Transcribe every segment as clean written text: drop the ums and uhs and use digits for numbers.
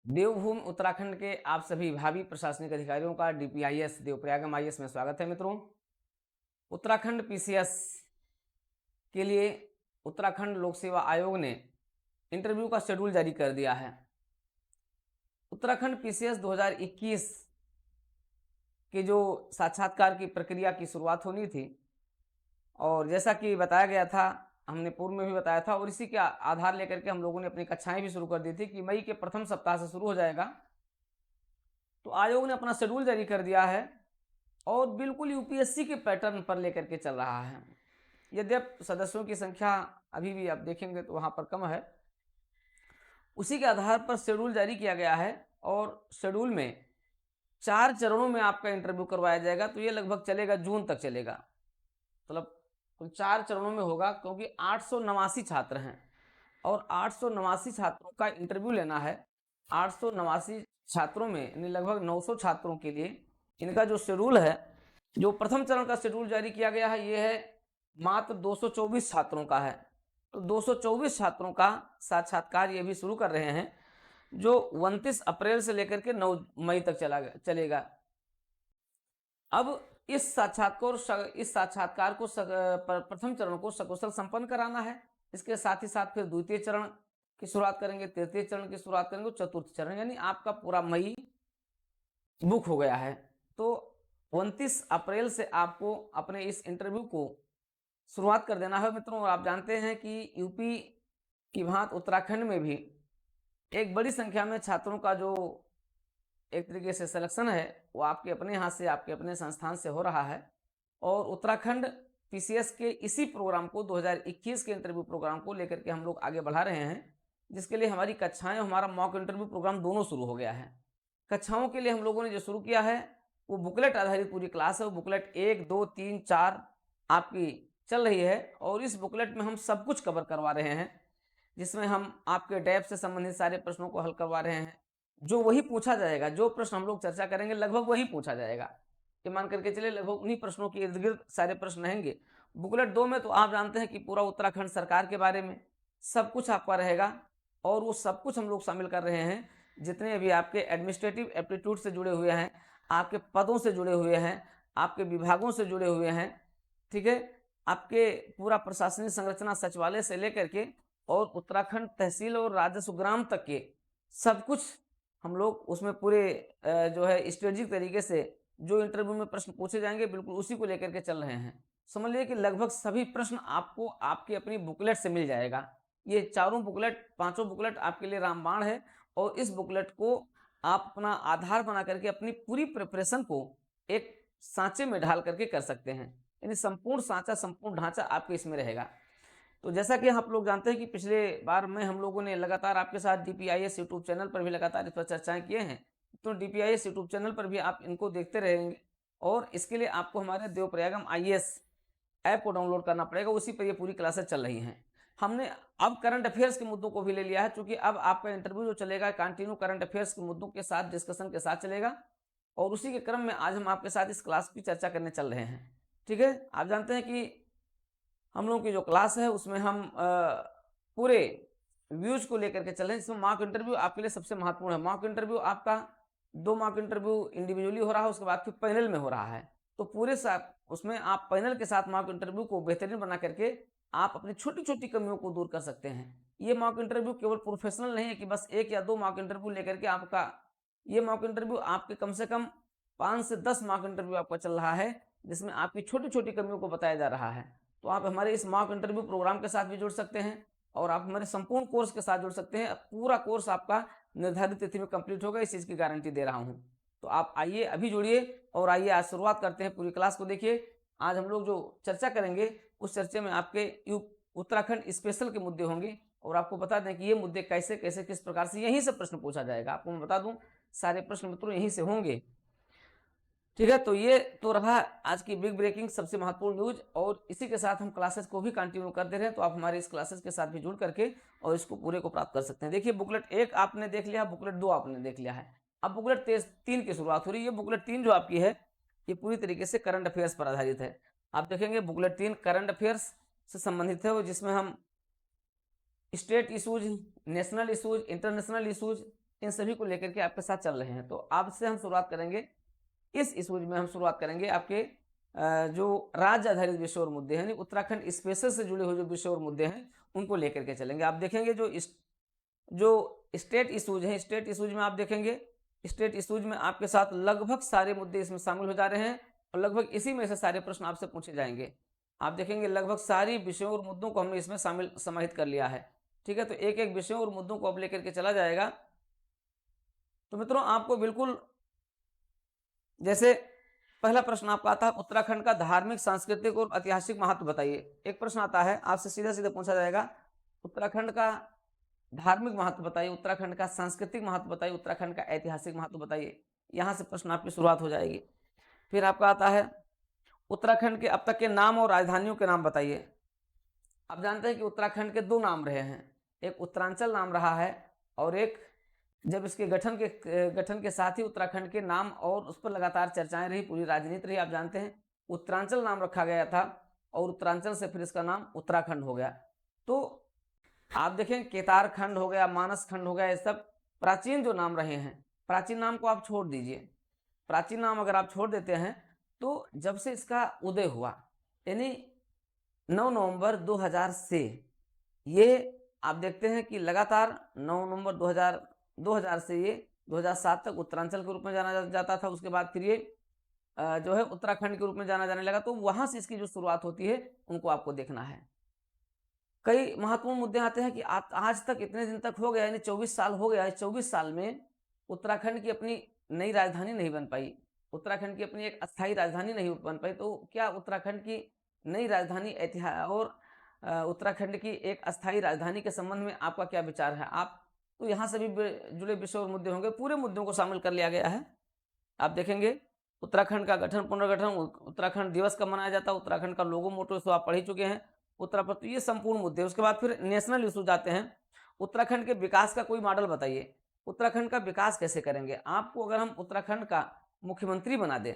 देवभूमि उत्तराखंड के आप सभी भावी प्रशासनिक अधिकारियों का डीपीआईएस देवप्रयागम आईएएस में स्वागत है। मित्रों, उत्तराखंड पीसीएस के लिए उत्तराखंड लोक सेवा आयोग ने इंटरव्यू का शेड्यूल जारी कर दिया है। उत्तराखंड पीसीएस 2021 के जो साक्षात्कार की प्रक्रिया की शुरुआत होनी थी और जैसा कि बताया गया था, हमने पूर्व में भी बताया था और इसी के आधार लेकर के हम लोगों ने अपनी कक्षाएं भी शुरू कर दी थी कि मई के प्रथम सप्ताह से शुरू हो जाएगा। तो आयोग ने अपना शेड्यूल जारी कर दिया है और बिल्कुल यूपीएससी के पैटर्न पर लेकर के चल रहा है। यद्यपि सदस्यों की संख्या अभी भी आप देखेंगे तो वहां पर कम है, उसी के आधार पर शेड्यूल जारी किया गया है और शेड्यूल में 4 चरणों में आपका इंटरव्यू करवाया जाएगा। तो ये लगभग चलेगा, जून तक चलेगा, मतलब 4 चरणों में होगा, क्योंकि 889 छात्र हैं और 889 छात्रों का इंटरव्यू लेना है। 889 छात्रों में यानी लगभग 900 छात्रों के लिए इनका जो शेड्यूल है, जो प्रथम चरण का शेड्यूल जारी किया गया है, ये है मात्र 224 छात्रों का है। तो 224 छात्रों का साक्षात्कार ये भी शुरू कर रहे हैं, जो 29 अप्रैल से लेकर के 9 मई तक चलेगा। अब इस साक्षात्कार को प्रथम चरण को सकुशल संपन्न कराना है। इसके साथ ही साथ फिर द्वितीय चरण की शुरुआत करेंगे, तृतीय चरण की शुरुआत करेंगे, चतुर्थ चरण, यानी आपका पूरा मई बुक हो गया है। तो 29 अप्रैल से आपको अपने इस इंटरव्यू को शुरुआत कर देना है मित्रों। और आप जानते हैं कि यूपी की भांति उत्तराखंड में भी एक बड़ी संख्या में छात्रों का जो एक तरीके से सिलेक्शन है वो आपके अपने हाथ से, आपके अपने संस्थान से हो रहा है। और उत्तराखंड पीसीएस के इसी प्रोग्राम को 2021 के इंटरव्यू प्रोग्राम को लेकर के हम लोग आगे बढ़ा रहे हैं, जिसके लिए हमारी कक्षाएं, हमारा मॉक इंटरव्यू प्रोग्राम दोनों शुरू हो गया है। कक्षाओं के लिए हम लोगों ने जो शुरू किया है वो बुकलेट आधारित पूरी क्लास है। वो बुकलेट 1, 2, 3, 4 आपकी चल रही है और इस बुकलेट में हम सब कुछ कवर करवा रहे हैं, जिसमें हम आपके डैप से संबंधित सारे प्रश्नों को हल करवा रहे हैं। जो वही पूछा जाएगा, जो प्रश्न हम लोग चर्चा करेंगे लगभग वही पूछा जाएगा। ये मान करके चले लगभग उन्हीं प्रश्नों के इर्द गिर्द सारे प्रश्न रहेंगे। बुकलेट 2 में तो आप जानते हैं कि पूरा उत्तराखंड सरकार के बारे में सब कुछ आपका रहेगा और वो सब कुछ हम लोग शामिल कर रहे हैं, जितने भी आपके एडमिनिस्ट्रेटिव एप्टीट्यूड से जुड़े हुए हैं, आपके पदों से जुड़े हुए हैं, आपके विभागों से जुड़े हुए हैं, ठीक है, आपके पूरा प्रशासनिक संरचना सचिवालय से लेकर के और उत्तराखंड तहसील और राजस्व ग्राम तक के सब कुछ हम लोग उसमें पूरे जो है स्ट्रेटेजिक तरीके से जो इंटरव्यू में प्रश्न पूछे जाएंगे बिल्कुल उसी को लेकर के चल रहे हैं। समझ लीजिए कि लगभग सभी प्रश्न आपको आपकी अपनी बुकलेट से मिल जाएगा। ये चारों बुकलेट, पांचों बुकलेट आपके लिए रामबाण है और इस बुकलेट को आप अपना आधार बना करके अपनी पूरी प्रिपरेशन को एक सांचे में ढाल करके कर सकते हैं, यानी संपूर्ण सांचा, संपूर्ण ढांचा आपके इसमें रहेगा। तो जैसा कि आप लोग जानते हैं कि पिछले बार में हम लोगों ने लगातार आपके साथ डीपीआईएस यूट्यूब चैनल पर भी लगातार इस पर चर्चाएं किए हैं। तो डीपीआईएस यूट्यूब चैनल पर भी आप इनको देखते रहेंगे और इसके लिए आपको हमारे देवप्रयागम आईएएस ऐप को डाउनलोड करना पड़ेगा, उसी पर ये पूरी क्लासेस चल रही हैं। हमने अब करंट अफेयर्स के मुद्दों को भी ले लिया है, क्योंकि अब आपका इंटरव्यू जो चलेगा कंटिन्यू करंट अफेयर्स के मुद्दों के साथ, डिस्कशन के साथ चलेगा और उसी के क्रम में आज हम आपके साथ इस क्लास की चर्चा करने चल रहे हैं। ठीक है, आप जानते हैं कि हम लोगों की जो क्लास है उसमें हम पूरे व्यूज को लेकर के चल रहे हैं, जिसमें मॉक इंटरव्यू आपके लिए सबसे महत्वपूर्ण है। मॉक इंटरव्यू आपका 2 मॉक इंटरव्यू इंडिविजुअली हो रहा है, उसके बाद फिर पैनल में हो रहा है। तो पूरे साथ उसमें आप पैनल के साथ मॉक इंटरव्यू को बेहतरीन बना करके आप अपनी छोटी छोटी कमियों को दूर कर सकते हैं। ये मॉक इंटरव्यू केवल प्रोफेशनल नहीं है कि बस 1 या 2 मॉक इंटरव्यू लेकर के आपका, ये मॉक इंटरव्यू आपके कम से कम 5 से 10 मॉक इंटरव्यू आपका चल रहा है, जिसमें आपकी छोटी छोटी कमियों को बताया जा रहा है। तो आप हमारे इस मॉक इंटरव्यू प्रोग्राम के साथ भी जुड़ सकते हैं और आप हमारे संपूर्ण कोर्स के साथ जुड़ सकते हैं। पूरा कोर्स आपका निर्धारित तिथि में कंप्लीट होगा, इस चीज़ की गारंटी दे रहा हूं। तो आप आइए, अभी जुड़िए और आइए आज शुरुआत करते हैं। पूरी क्लास को देखिए। आज हम लोग जो चर्चा करेंगे उस चर्चे में आपके उत्तराखंड स्पेशल के मुद्दे होंगे और आपको बता दें कि ये मुद्दे कैसे कैसे किस प्रकार से यहीं से प्रश्न पूछा जाएगा। आपको मैं बता दूं सारे प्रश्न मित्रों यहीं से होंगे। ठीक है, तो ये तो रहा आज की बिग ब्रेकिंग सबसे महत्वपूर्ण न्यूज और इसी के साथ हम क्लासेस को भी कंटिन्यू कर दे रहे हैं। तो आप हमारे इस क्लासेस के साथ भी जुड़ करके और इसको पूरे को प्राप्त कर सकते हैं। देखिए, बुकलेट 1 आपने देख लिया, बुकलेट 2 आपने देख लिया है। अब बुकलेट 3 की शुरुआत हो रही है। बुकलेट 3 जो आपकी है ये पूरी तरीके से करंट अफेयर्स पर आधारित है। आप देखेंगे बुकलेट 3 करंट अफेयर्स से संबंधित है, जिसमें हम state issues, national issues, international issues, इन सभी को लेकर के आपके साथ चल रहे हैं। तो आपसे हम शुरुआत करेंगे, इस इशूज में हम शुरुआत करेंगे आपके जो राज्य आधारित विषय और मुद्दे हैं, उत्तराखंड स्पेशल से जुड़े हुए जो विषय और मुद्दे हैं उनको लेकर के चलेंगे। आप देखेंगे जो स्टेट इशूज हैं, स्टेट इशूज में आप देखेंगे, स्टेट इशूज में आपके साथ लगभग सारे मुद्दे इसमें शामिल हो जा रहे हैं और लगभग इसी में से सारे प्रश्न आपसे पूछे जाएंगे। आप देखेंगे लगभग सारी विषयों और मुद्दों को हमने इसमें समाहित कर लिया है। ठीक है, तो एक एक विषयों और मुद्दों को अब लेकर के चला जाएगा। तो मित्रों, आपको बिल्कुल जैसे पहला प्रश्न आपका आता है, उत्तराखंड का धार्मिक, सांस्कृतिक और ऐतिहासिक महत्व बताइए। एक प्रश्न आता है आपसे सीधा सीधा पूछा जाएगा, उत्तराखंड का धार्मिक महत्व बताइए, उत्तराखंड का सांस्कृतिक महत्व बताइए, उत्तराखंड का ऐतिहासिक महत्व बताइए। यहां से प्रश्न आपकी शुरुआत हो जाएगी। फिर आपका आता है, उत्तराखंड के अब तक के नाम और राजधानियों के नाम बताइए। आप जानते हैं कि उत्तराखंड के दो नाम रहे हैं, एक उत्तरांचल नाम रहा है और एक जब इसके गठन के साथ ही उत्तराखंड के नाम और उस पर लगातार चर्चाएं रही, पूरी राजनीति रही। आप जानते हैं उत्तरांचल नाम रखा गया था और उत्तरांचल से फिर इसका नाम उत्तराखंड हो गया। तो आप देखें केदारखंड हो गया, मानस खंड हो गया, ये सब प्राचीन जो नाम रहे हैं। प्राचीन नाम को आप छोड़ दीजिए, प्राचीन नाम अगर आप छोड़ देते हैं तो जब से इसका उदय हुआ यानी 9 नवंबर 2000 से ये आप देखते हैं कि लगातार 9 नवंबर 2000 से ये 2007 तक उत्तरांचल के रूप में जाना जाता था। उसके बाद फिर ये जो है उत्तराखंड के रूप में जाना जाने लगा। तो वहां से इसकी जो शुरुआत होती है उनको आपको देखना है। कई महत्वपूर्ण मुद्दे आते हैं कि आज तक इतने दिन तक हो गया, यानी 24 साल हो गया है, 24 साल में उत्तराखंड की अपनी नई राजधानी नहीं बन पाई, उत्तराखंड की अपनी एक अस्थायी राजधानी नहीं बन पाई। तो क्या उत्तराखंड की नई राजधानी और उत्तराखंड की एक अस्थायी राजधानी के संबंध में आपका क्या विचार है? आप तो यहाँ से भी जुड़े विषय और मुद्दे होंगे, पूरे मुद्दों को शामिल कर लिया गया है। आप देखेंगे उत्तराखंड का गठन, पुनर्गठन, उत्तराखंड दिवस कब मनाया जाता है, उत्तराखंड का लोगो मोटो तो आप पढ़ ही चुके हैं, उत्तराखंड। तो ये संपूर्ण मुद्दे। उसके बाद फिर नेशनल इशू जाते हैं, उत्तराखंड के विकास का कोई मॉडल बताइए। उत्तराखंड का विकास कैसे करेंगे? आपको अगर हम उत्तराखंड का मुख्यमंत्री बना दें,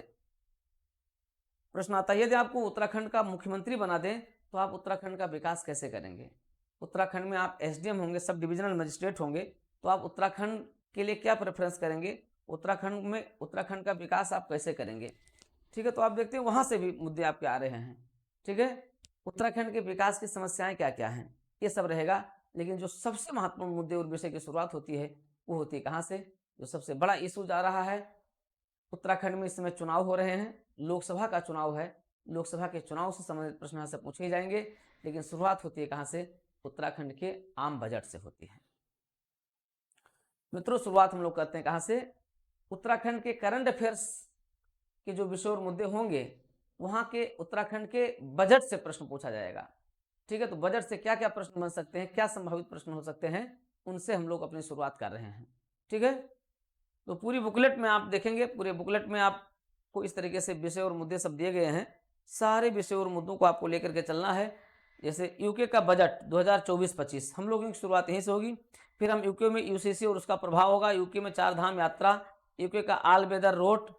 प्रश्न आता है यदि आपको उत्तराखंड का मुख्यमंत्री बना दें तो आप उत्तराखंड का विकास कैसे करेंगे? उत्तराखंड में आप एसडीएम होंगे, सब डिविजनल मजिस्ट्रेट होंगे, तो आप उत्तराखंड के लिए क्या प्रेफरेंस करेंगे? उत्तराखंड में उत्तराखंड का विकास आप कैसे करेंगे? ठीक है, तो आप देखते हैं वहां से भी मुद्दे आपके आ रहे हैं। ठीक है, उत्तराखंड के विकास की समस्याएं क्या क्या हैं, ये सब रहेगा। लेकिन जो सबसे महत्वपूर्ण मुद्दे और विषय की शुरुआत होती है वो होती है कहाँ से? जो सबसे बड़ा इशू जा रहा है उत्तराखंड में, इस समय चुनाव हो रहे हैं, लोकसभा का चुनाव है, लोकसभा के चुनाव से संबंधित प्रश्न यहाँ से पूछे जाएंगे। लेकिन शुरुआत होती है कहाँ से? उत्तराखंड के आम बजट से होती है। मित्रों, शुरुआत हम लोग करते हैं कहाँ से? उत्तराखंड के करंट अफेयर्स के जो विषय और मुद्दे होंगे वहां के उत्तराखंड के बजट से प्रश्न पूछा जाएगा। ठीक है, तो बजट से क्या क्या प्रश्न बन सकते हैं, क्या संभावित प्रश्न हो सकते हैं, उनसे हम लोग अपनी शुरुआत कर रहे हैं। ठीक है, तो पूरी बुकलेट में आप देखेंगे, पूरे बुकलेट में आपको इस तरीके से विषय और मुद्दे सब दिए गए हैं। सारे विषय और मुद्दों को आपको लेकर के चलना है। जैसे यूके का बजट 2024-25 हम लोगों की शुरुआत यहीं से होगी। फिर हम यूके में यूसीसी और उसका प्रभाव होगा, यूके में 4 धाम यात्रा, यूके का ऑल वेदर रोड,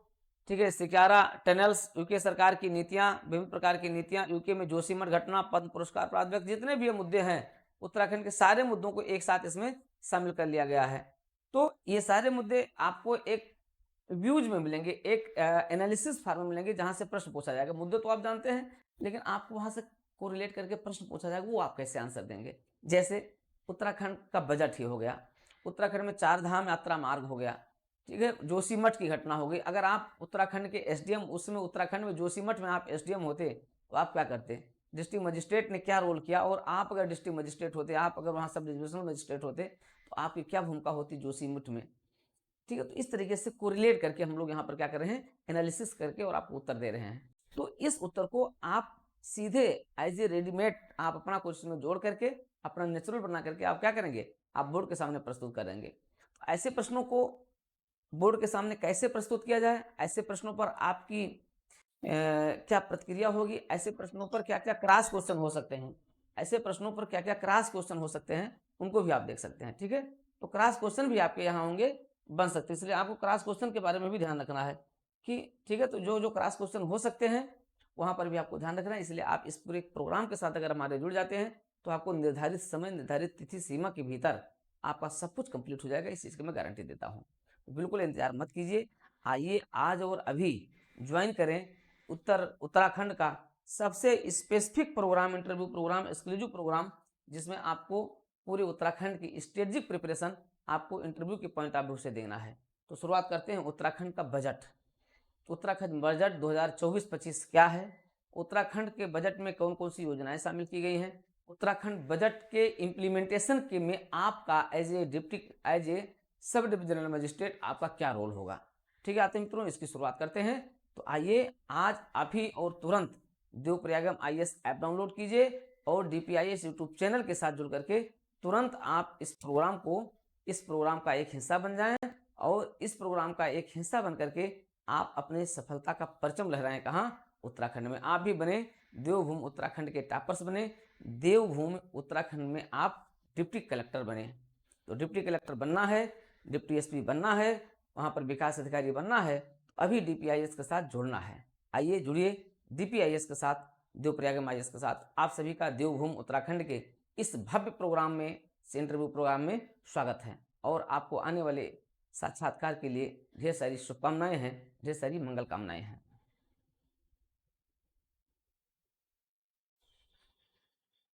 ठीक है, सिक्यारा टनल्स, यूके सरकार की नीतियां, विभिन्न प्रकार की नीतियां, यूके में जोशीमठ घटना, पद्म पुरस्कार प्राप्त व्यक्ति, जितने भी मुद्दे हैं उत्तराखंड के सारे मुद्दों को एक साथ इसमें शामिल कर लिया गया है। तो ये सारे मुद्दे आपको एक व्यूज में मिलेंगे, एक एनालिसिस फॉर्म में मिलेंगे जहां से प्रश्न पूछा जाएगा। मुद्दे तो आप जानते हैं लेकिन आपको वहां से कोरिलेट करके प्रश्न पूछा जाएगा, वो आप कैसे आंसर देंगे। जैसे उत्तराखंड का बजट ही हो गया, उत्तराखंड में 4 धाम यात्रा मार्ग हो गया, ठीक है, जोशीमठ की घटना हो गई। अगर आप उत्तराखंड के एसडीएम, उसमें उत्तराखंड में जोशीमठ में आप एसडीएम होते तो आप क्या करते? डिस्ट्रिक्ट मजिस्ट्रेट ने क्या रोल किया, और आप अगर डिस्ट्रिक्ट मजिस्ट्रेट होते, आप अगर वहाँ सब डिविजनल मजिस्ट्रेट होते तो आपकी क्या भूमिका होती जोशीमठ में। ठीक है, तो इस तरीके से कोरिलेट करके हम लोग यहाँ पर क्या कर रहे हैं, एनालिसिस करके और आपको उत्तर दे रहे हैं। तो इस उत्तर को आप सीधे एज ए रेडीमेड आप अपना क्वेश्चन में जोड़ करके, अपना नेचुरल बना करके आप क्या करेंगे, आप बोर्ड के सामने प्रस्तुत करेंगे। ऐसे प्रश्नों को बोर्ड के सामने कैसे प्रस्तुत किया जाए, ऐसे प्रश्नों पर आपकी क्या प्रतिक्रिया होगी, ऐसे प्रश्नों पर क्या क्या क्रॉस क्वेश्चन हो सकते हैं, ऐसे प्रश्नों पर क्या क्या क्रॉस क्वेश्चन हो सकते हैं, उनको भी आप देख सकते हैं। ठीक है, तो क्रॉस क्वेश्चन भी आपके यहाँ होंगे, बन सकते हैं, इसलिए आपको क्रॉस क्वेश्चन के बारे में भी ध्यान रखना है कि ठीक है, तो जो जो क्रॉस क्वेश्चन हो सकते हैं वहाँ पर भी आपको ध्यान रखना है। इसलिए आप इस पूरे प्रोग्राम के साथ अगर हमारे जुड़ जाते हैं तो आपको निर्धारित समय, निर्धारित तिथि सीमा के भीतर आपका सब कुछ कंप्लीट हो जाएगा, इस चीज़ की मैं गारंटी देता हूँ। तो बिल्कुल इंतजार मत कीजिए, आइए आज और अभी ज्वाइन करें उत्तराखंड का सबसे specific program, interview program, exclusive program, जिसमें आपको पूरे उत्तराखंड की स्ट्रेटेजिक प्रिपरेशन आपको इंटरव्यू के पॉइंट ऑफ व्यू से देना है। तो शुरुआत करते हैं उत्तराखंड का बजट। उत्तराखंड बजट 2024-25 क्या है, उत्तराखंड के बजट में कौन कौन सी योजनाएं शामिल की गई हैं, उत्तराखंड बजट के इम्प्लीमेंटेशन के में आपका as a sub divisional magistrate आपका क्या रोल होगा। ठीक है आते मित्रों, इसकी शुरुआत करते हैं। तो आइए आज अभी और तुरंत देवप्रयागम IAS ऐप डाउनलोड कीजिए और DPIS यूट्यूब चैनल के साथ जुड़ करके तुरंत आप इस प्रोग्राम का एक हिस्सा बन जाएं और इस प्रोग्राम का एक हिस्सा बन करके आप अपने सफलता का परचम लहराएं। कहाँ? उत्तराखंड में। आप भी बने देवभूमि उत्तराखंड के टॉपर्स बने, देवभूमि उत्तराखंड में आप डिप्टी कलेक्टर बने। तो डिप्टी कलेक्टर बनना है, डिप्टी SP बनना है, वहाँ पर विकास अधिकारी बनना है, तो अभी DPIS के साथ जुड़ना है। आइए जुड़िए DPIS के साथ, देवप्रयागम IAS के साथ। आप सभी का देवभूमि उत्तराखंड के इस भव्य प्रोग्राम में, इंटरव्यू प्रोग्राम में स्वागत है और आपको आने वाले साक्षात्कार के लिए ढेर सारी शुभकामनाएं हैं, ढेर सारी मंगल कामनाएं हैं।